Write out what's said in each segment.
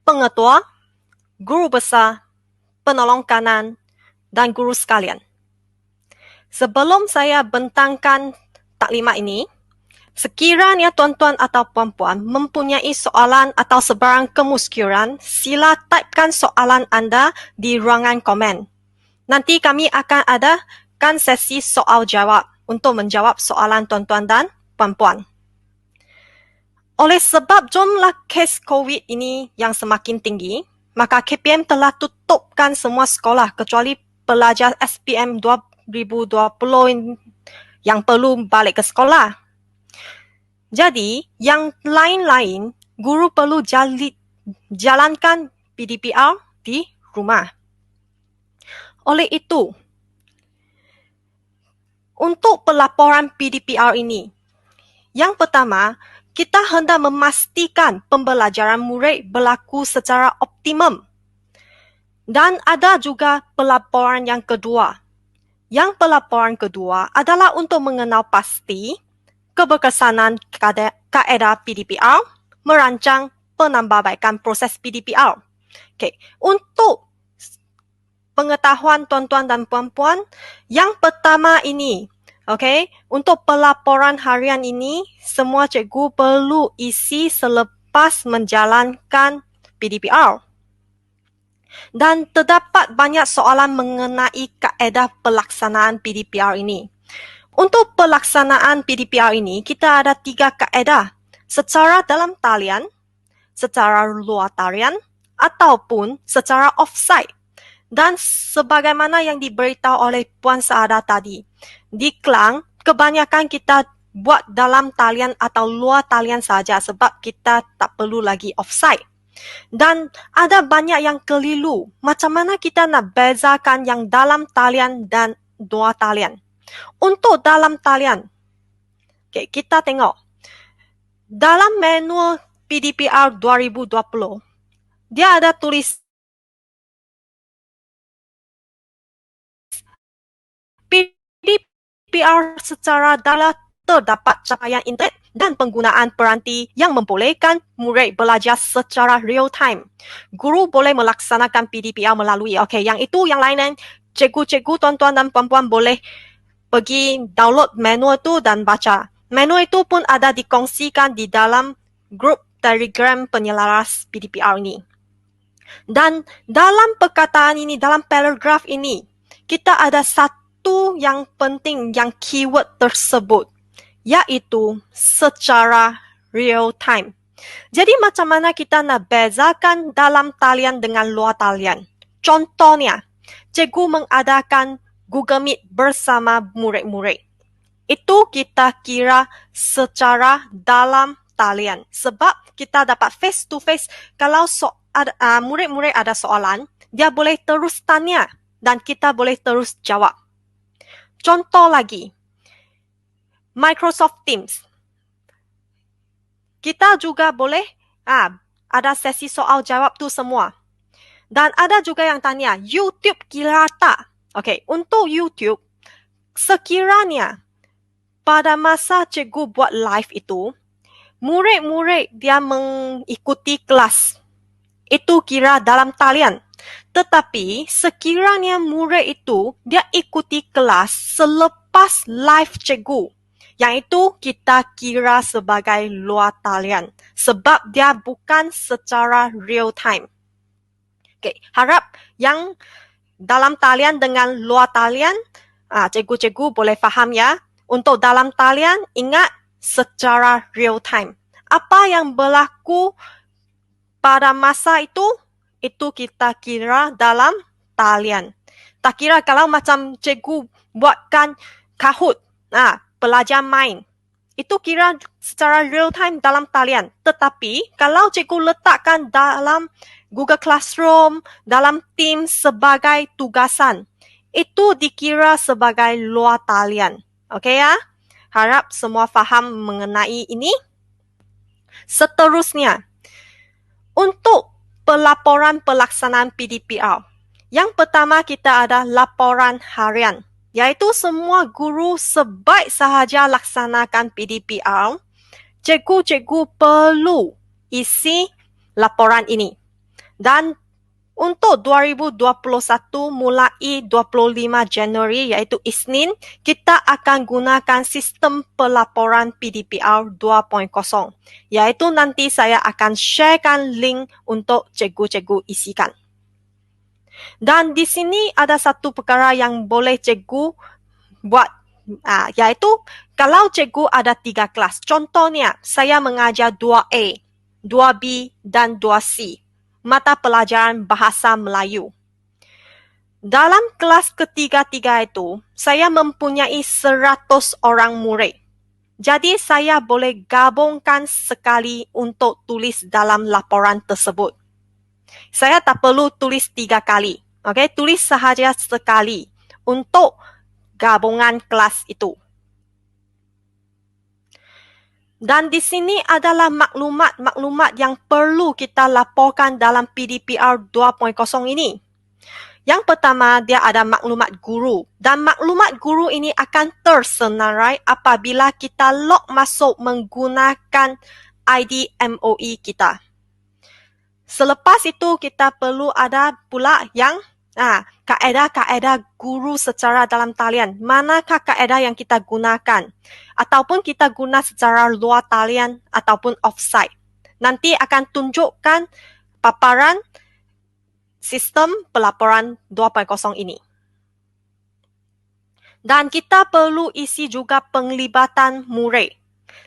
pengetua, guru besar, penolong kanan, dan guru sekalian. Sebelum saya bentangkan taklimat ini, sekiranya tuan-tuan atau puan-puan mempunyai soalan atau sebarang kemuskiran, sila typekan soalan anda di ruangan komen. Nanti kami akan adakan sesi soal-jawab untuk menjawab soalan tuan-tuan dan puan-puan. Oleh sebab jumlah kes COVID ini yang semakin tinggi, maka KPM telah tutupkan semua sekolah kecuali pelajar SPM 2020 yang perlu balik ke sekolah. Jadi, yang lain-lain, guru perlu jalankan PDPR di rumah. Oleh itu, untuk pelaporan PDPR ini, yang pertama, kita hendak memastikan pembelajaran murid berlaku secara optimum. Dan ada juga pelaporan yang kedua. Yang pelaporan kedua adalah untuk mengenal pasti keberkesanan kaedah PDPR, merancang penambahbaikan proses PDPR. Okay. Untuk pengetahuan tuan-tuan dan puan-puan, yang pertama ini, okay, untuk pelaporan harian ini, semua cikgu perlu isi selepas menjalankan PDPR. Dan terdapat banyak soalan mengenai kaedah pelaksanaan PDPR ini. Untuk pelaksanaan PDPR ini, kita ada 3 kaedah. Secara dalam talian, secara luar talian, ataupun secara offsite. Dan sebagaimana yang diberitahu oleh Puan Saada tadi, di Klang, kebanyakan kita buat dalam talian atau luar talian saja sebab kita tak perlu lagi offsite. Dan ada banyak yang keliru. Macam mana kita nak bezakan yang dalam talian dan luar talian? Untuk dalam talian, okay, kita tengok. Dalam manual PDPR 2020, dia ada tulis PDPR secara dalam terdapat capaian internet dan penggunaan peranti yang membolehkan murid belajar secara real time. Guru boleh melaksanakan PDPR melalui, yang itu yang lain, cikgu-cikgu, tuan-tuan dan puan-puan boleh pergi download manual itu dan baca. Manual itu pun ada dikongsikan di dalam grup Telegram penyelaras PDPR ini. Dan dalam perkataan ini, dalam paragraf ini, kita ada satu yang penting, yang keyword tersebut, iaitu secara real time. Jadi macam mana kita nak bezakan dalam talian dengan luar talian? Contohnya, cikgu mengadakan Google Meet bersama murid-murid. Itu kita kira secara dalam talian. Sebab kita dapat face to face, kalau murid-murid ada soalan, dia boleh terus tanya dan kita boleh terus jawab. Contoh lagi, Microsoft Teams. Kita juga boleh ada sesi soal jawab tu semua. Dan ada juga yang tanya, YouTube kira tak? Untuk YouTube, sekiranya pada masa cikgu buat live itu, murid-murid dia mengikuti kelas. Itu kira dalam talian. Tetapi sekiranya murid itu dia ikuti kelas selepas live cikgu, yang itu kita kira sebagai luar talian. Sebab dia bukan secara real time. Harap yang dalam talian dengan luar talian, cikgu-cikgu boleh faham ya. Untuk dalam talian, ingat secara real time. Apa yang berlaku pada masa itu kita kira dalam talian. Tak kira kalau macam cikgu buatkan Kahoot, pelajar main. Itu kira secara real time dalam talian. Tetapi kalau cikgu letakkan dalam Google Classroom, dalam Teams sebagai tugasan, itu dikira sebagai luar talian. Okey ya? Harap semua faham mengenai ini. Seterusnya, untuk pelaporan pelaksanaan PDPR. Yang pertama kita ada laporan harian, iaitu semua guru sebaik sahaja laksanakan PDPR, cikgu-cikgu perlu isi laporan ini. Dan untuk 2021 mulai 25 Januari iaitu Isnin, kita akan gunakan sistem pelaporan PDPR 2.0. Iaitu nanti saya akan sharekan link untuk cikgu-cikgu isikan. Dan di sini ada satu perkara yang boleh cikgu buat, iaitu kalau cikgu ada 3 kelas. Contohnya, saya mengajar 2A, 2B dan 2C. Mata pelajaran Bahasa Melayu. Dalam kelas ketiga-tiga itu, saya mempunyai 100 orang murid. Jadi, saya boleh gabungkan sekali untuk tulis dalam laporan tersebut. Saya tak perlu tulis 3 kali. Okay? Tulis sahaja sekali untuk gabungan kelas itu. Dan di sini adalah maklumat-maklumat yang perlu kita laporkan dalam PDPR 2.0 ini. Yang pertama, dia ada maklumat guru. Dan maklumat guru ini akan tersenarai apabila kita log masuk menggunakan ID MOE kita. Selepas itu, kita perlu ada pula yang kaedah-kaedah guru secara dalam talian. Manakah kaedah yang kita gunakan? Ataupun kita guna secara luar talian ataupun offsite. Nanti akan tunjukkan paparan sistem pelaporan 2.0 ini. Dan kita perlu isi juga penglibatan murid.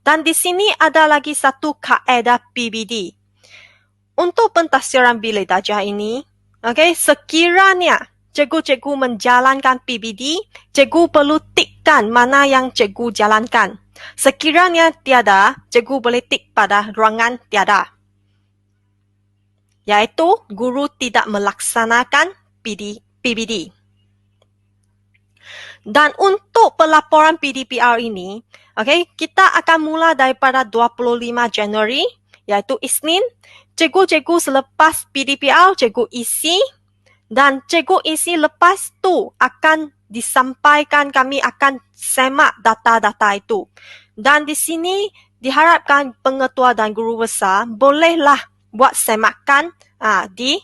Dan di sini ada lagi satu kaedah PBD. Untuk pentafsiran bilik darjah ini, sekiranya cikgu-cikgu menjalankan PBD, cikgu perlu tikkan mana yang cikgu jalankan. Sekiranya tiada, cikgu boleh tik pada ruangan tiada. Iaitu guru tidak melaksanakan PBD. Dan untuk pelaporan PDPR ini, kita akan mula daripada 25 Januari, iaitu Isnin. Cikgu-cikgu selepas PDPR, cikgu isi. Dan cikgu isi lepas tu akan disampaikan, kami akan semak data-data itu. Dan di sini diharapkan pengetua dan guru besar bolehlah buat semakan di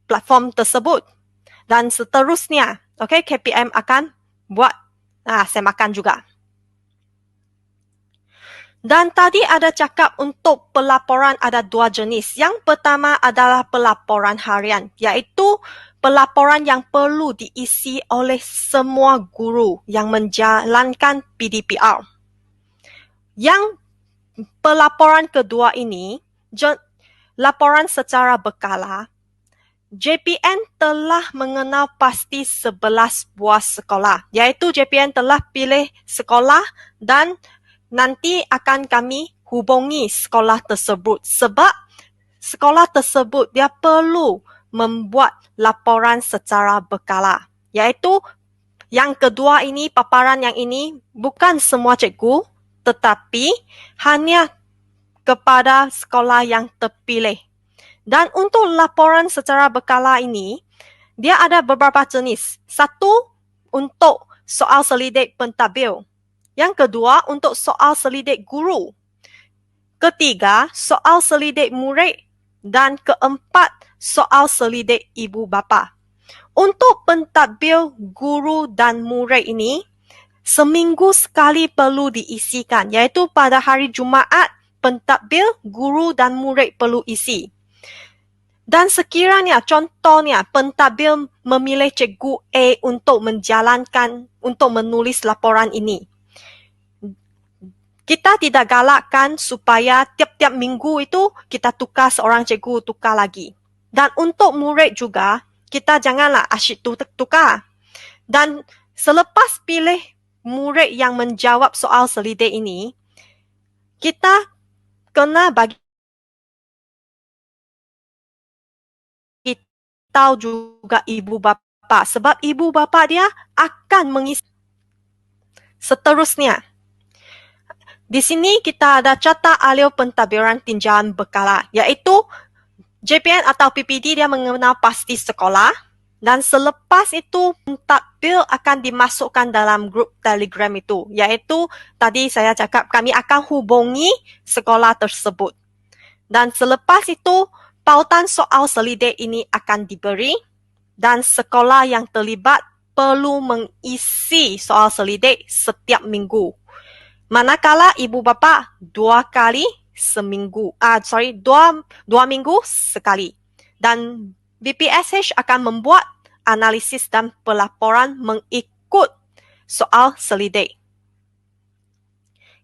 platform tersebut. Dan seterusnya, KPM akan buat semakan juga. Dan tadi ada cakap untuk pelaporan ada 2 jenis. Yang pertama adalah pelaporan harian, iaitu pelaporan yang perlu diisi oleh semua guru yang menjalankan PDPR. Yang pelaporan kedua ini, laporan secara berkala, JPN telah mengenal pasti 11 buah sekolah, iaitu JPN telah pilih sekolah dan nanti akan kami hubungi sekolah tersebut sebab sekolah tersebut dia perlu membuat laporan secara berkala. Iaitu yang kedua ini, paparan yang ini bukan semua cikgu tetapi hanya kepada sekolah yang terpilih. Dan untuk laporan secara berkala ini, dia ada beberapa jenis. Satu, untuk soal selidik pentadbir. Yang kedua, untuk soal selidik guru. Ketiga, soal selidik murid. Dan keempat, soal selidik ibu bapa. Untuk pentadbir guru dan murid ini, seminggu sekali perlu diisikan, iaitu pada hari Jumaat, pentadbir guru dan murid perlu isi. Dan sekiranya, contohnya, pentadbir memilih cikgu A untuk menulis laporan ini. Kita tidak galakkan supaya tiap-tiap minggu itu kita tukar seorang cikgu, tukar lagi. Dan untuk murid juga, kita janganlah asyik tukar. Dan selepas pilih murid yang menjawab soal selidik ini, kita kena bagi tahu juga ibu bapa. Sebab ibu bapa dia akan mengisi. Seterusnya, di sini kita ada catat alur pentadbiran tinjauan berkala, iaitu JPN atau PPD dia mengenal pasti sekolah dan selepas itu pentadbir akan dimasukkan dalam grup Telegram itu, iaitu tadi saya cakap kami akan hubungi sekolah tersebut. Dan selepas itu pautan soal selidik ini akan diberi dan sekolah yang terlibat perlu mengisi soal selidik setiap minggu. Manakala ibu bapa 2 kali seminggu, dua minggu sekali. Dan BPSH akan membuat analisis dan pelaporan mengikut soal selidik.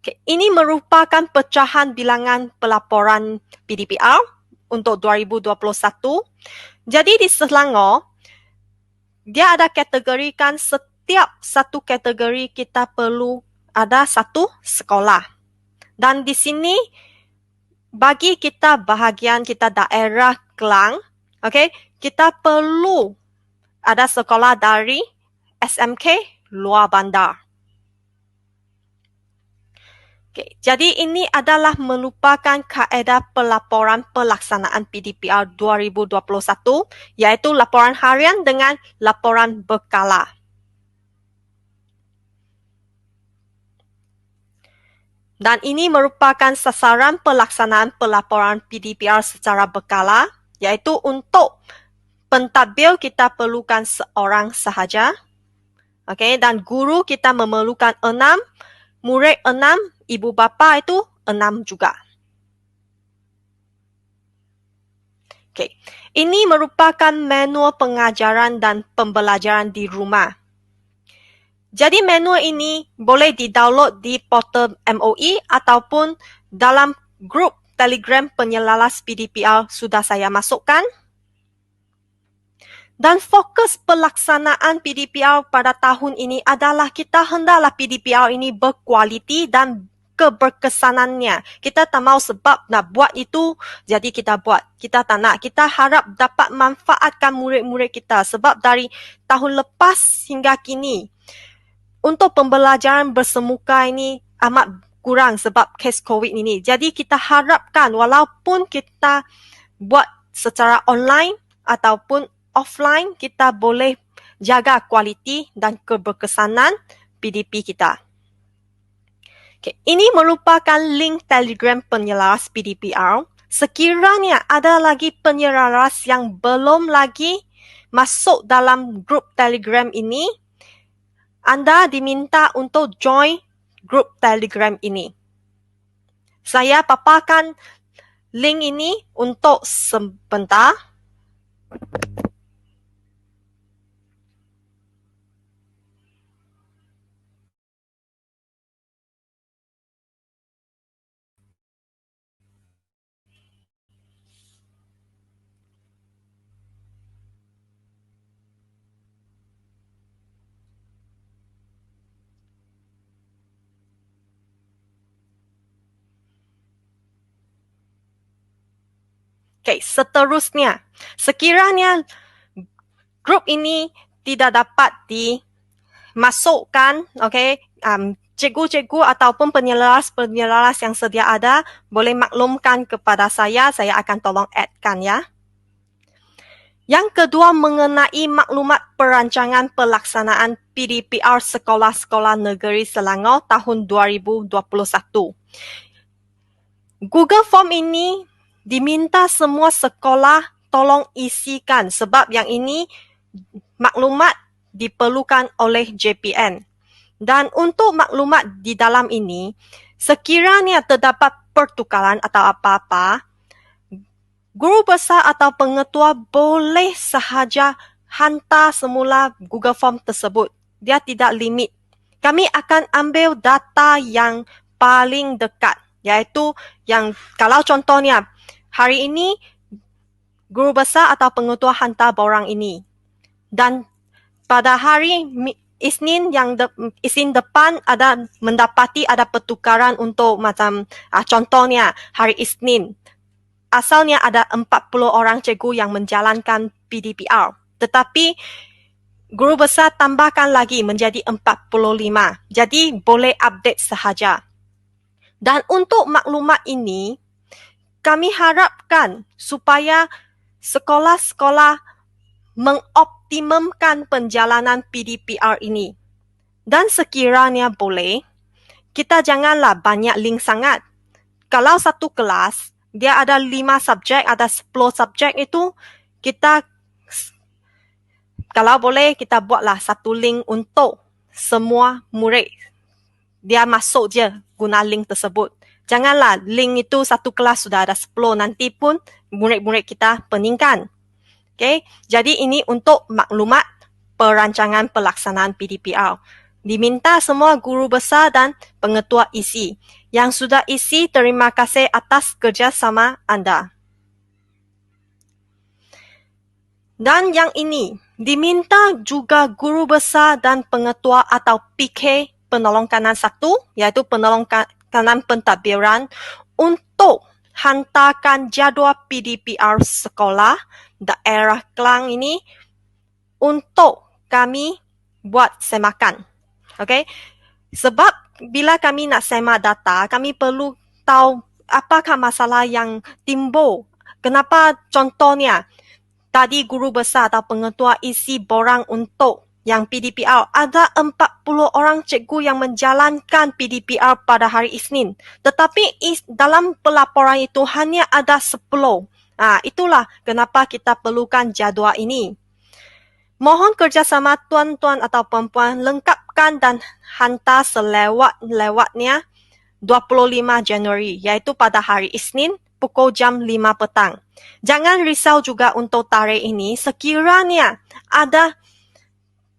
Okay, ini merupakan pecahan bilangan pelaporan PDPR untuk 2021. Jadi di Selangor, dia ada kategorikan setiap satu kategori kita perlu ada satu sekolah. Dan di sini bagi kita bahagian kita daerah Klang, okay, kita perlu ada sekolah dari SMK luar bandar. Okay, jadi ini adalah merupakan kaedah pelaporan pelaksanaan PDPR 2021, iaitu laporan harian dengan laporan berkala. Dan ini merupakan sasaran pelaksanaan pelaporan PDPR secara berkala, iaitu untuk pentadbir kita perlukan seorang sahaja. Okay, dan guru kita memerlukan 6, murid 6, ibu bapa itu 6 juga. Okay, ini merupakan manual pengajaran dan pembelajaran di rumah. Jadi manual ini boleh di-download di portal MOE ataupun dalam grup Telegram penyelalas PDPR sudah saya masukkan. Dan fokus pelaksanaan PDPR pada tahun ini adalah kita hendaklah PDPR ini berkualiti dan keberkesanannya. Kita tak mahu sebab nak buat itu, jadi kita buat. Kita tak nak. Kita harap dapat manfaatkan murid-murid kita sebab dari tahun lepas hingga kini, untuk pembelajaran bersemuka ini amat kurang sebab kes COVID ini. Jadi kita harapkan walaupun kita buat secara online ataupun offline, kita boleh jaga kualiti dan keberkesanan PDP kita. Okay, ini merupakan link Telegram penyelaras PDPR. Sekiranya ada lagi penyelaras yang belum lagi masuk dalam grup Telegram ini, Anda diminta untuk join grup Telegram ini. Saya paparkan link ini untuk sebentar. Okay, seterusnya, sekiranya grup ini tidak dapat dimasukkan, okay, cikgu-cikgu ataupun penyelaras yang sedia ada, boleh maklumkan kepada saya akan tolong add-kan ya. Yang kedua mengenai maklumat perancangan pelaksanaan PDPR Sekolah-Sekolah Negeri Selangor tahun 2021. Google Form ini diminta semua sekolah tolong isikan sebab yang ini maklumat diperlukan oleh JPN. Dan untuk maklumat di dalam ini, sekiranya terdapat pertukaran atau apa-apa, guru besar atau pengetua boleh sahaja hantar semula Google Form tersebut. Dia tidak limit. Kami akan ambil data yang paling dekat, iaitu yang kalau contohnya hari ini guru besar atau pengetua hantar borang ini. Dan pada hari Isnin Isnin depan ada mendapati ada pertukaran untuk macam contohnya hari Isnin. Asalnya ada 40 orang cikgu yang menjalankan PDPR. Tetapi guru besar tambahkan lagi menjadi 45. Jadi boleh update sahaja. Dan untuk maklumat ini, kami harapkan supaya sekolah-sekolah mengoptimumkan penjalanan PDPR ini. Dan sekiranya boleh, kita janganlah banyak link sangat. Kalau satu kelas, dia ada 5 subjek, ada 10 subjek itu, kita kalau boleh kita buatlah satu link untuk semua murid. Dia masuk je guna link tersebut. Janganlah link itu satu kelas sudah ada 10, nanti pun murid-murid kita peningkan. Okay? Jadi ini untuk maklumat perancangan pelaksanaan PDPR. Diminta semua guru besar dan pengetua isi. Yang sudah isi, terima kasih atas kerjasama anda. Dan yang ini, diminta juga guru besar dan pengetua atau PK penolong kanan 1, iaitu penolong kanan pentadbiran, untuk hantarkan jadual PDPR sekolah daerah Klang ini untuk kami buat semakan. Okay? Sebab bila kami nak semak data, kami perlu tahu apakah masalah yang timbul. Kenapa contohnya, tadi guru besar atau pengetua isi borang untuk yang PDPR. Ada 40 orang cikgu yang menjalankan PDPR pada hari Isnin. Tetapi dalam pelaporan itu hanya ada 10. Itulah kenapa kita perlukan jadual ini. Mohon kerjasama tuan-tuan atau puan-puan lengkapkan dan hantar selewat-lewatnya 25 Januari, iaitu pada hari Isnin pukul jam 5 petang. Jangan risau juga untuk tarikh ini, sekiranya ada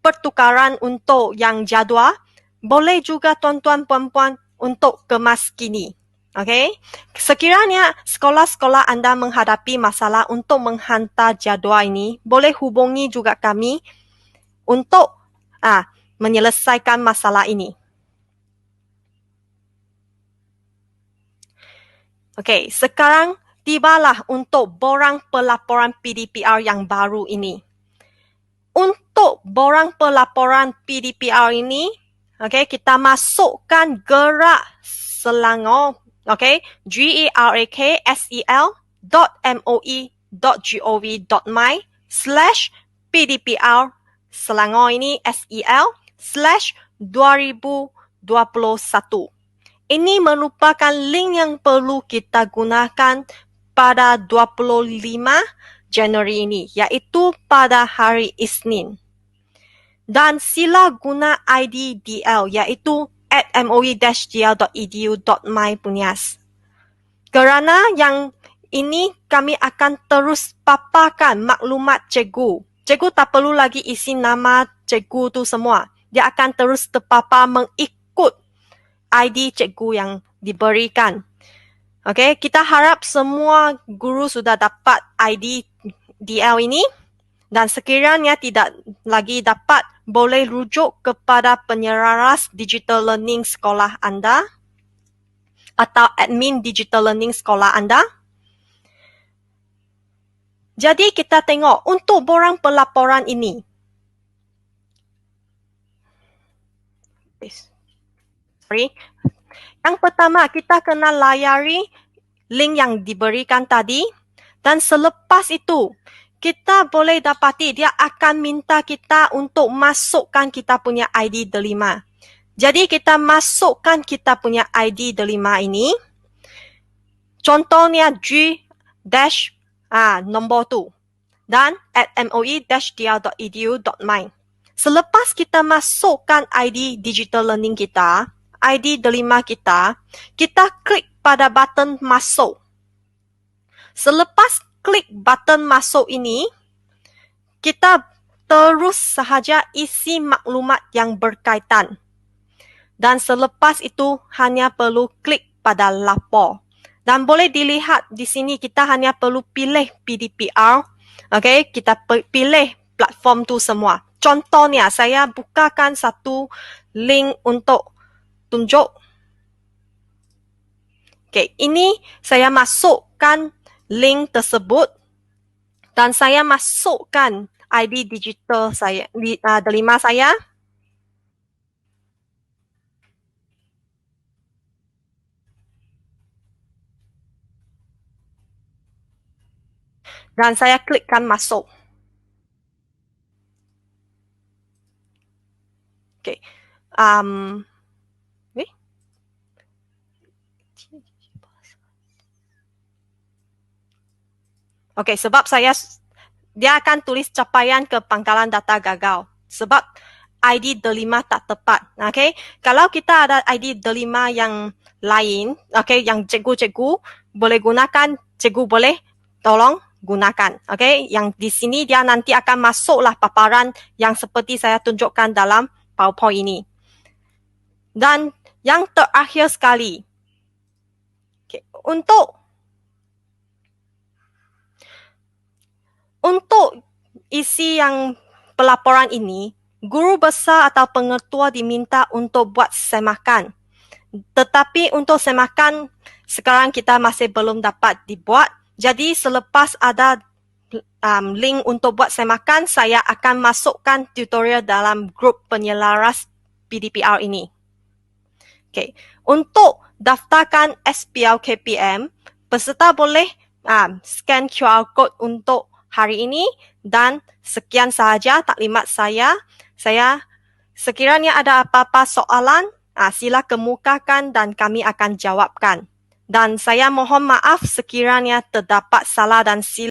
pertukaran untuk yang jadual, boleh juga tuan-tuan puan-puan untuk kemas kini. Okay? Sekiranya sekolah-sekolah anda menghadapi masalah untuk menghantar jadual ini, boleh hubungi juga kami untuk menyelesaikan masalah ini. Okey, sekarang tibalah untuk borang pelaporan PDPR yang baru ini. Untuk borang pelaporan PDPR ini, okey, kita masukkan gerak Selangor, okey, gerak.moi.gov.my/PDPR Selangor ini SEL/2021. Ini merupakan link yang perlu kita gunakan pada 25 Januari ini, iaitu pada hari Isnin. Dan sila guna ID DL, iaitu @moi-dl.edu.my punias. Kerana yang ini kami akan terus paparkan maklumat cikgu. Cikgu tak perlu lagi isi nama cikgu tu semua. Dia akan terus terpapar mengikut ID cikgu yang diberikan. Okey, kita harap semua guru sudah dapat ID DL ini, dan sekiranya tidak lagi dapat, boleh rujuk kepada penyelaras digital learning sekolah anda atau admin digital learning sekolah anda. Jadi kita tengok untuk borang pelaporan ini. Sorry. Yang pertama, kita kena layari link yang diberikan tadi, dan selepas itu kita boleh dapati dia akan minta kita untuk masukkan kita punya ID delima. Jadi kita masukkan kita punya ID delima ini. Contohnya G- nombor tu, dan @moi-dl.edu.my. Selepas kita masukkan ID digital learning kita, ID delima kita, kita klik pada button masuk. Selepas klik button masuk ini, kita terus sahaja isi maklumat yang berkaitan. Dan selepas itu hanya perlu klik pada lapor. Dan boleh dilihat di sini kita hanya perlu pilih PDPR. Okay, kita pilih platform tu semua. Contohnya, saya bukakan satu link untuk tunjuk. Okay, ini saya masukkan link tersebut dan saya masukkan ID digital saya, delima saya. Dan saya klikkan masuk. Okay. Okey, sebab dia akan tulis capaian ke pangkalan data gagal. Sebab ID delima tak tepat. Okey, kalau kita ada ID delima yang lain, okey, yang cikgu-cikgu boleh gunakan, cikgu boleh tolong gunakan. Okey, yang di sini dia nanti akan masuklah paparan yang seperti saya tunjukkan dalam PowerPoint ini. Dan yang terakhir sekali, okay, untuk isi yang pelaporan ini, guru besar atau pengetua diminta untuk buat semakan. Tetapi untuk semakan, sekarang kita masih belum dapat dibuat. Jadi selepas ada link untuk buat semakan, saya akan masukkan tutorial dalam grup penyelaras PDPR ini. Okay. Untuk daftarkan SPL KPM, peserta boleh scan QR code untuk hari ini dan sekian sahaja taklimat saya. Sekiranya ada apa-apa soalan, sila kemukakan dan kami akan jawabkan. Dan saya mohon maaf sekiranya terdapat salah dan silap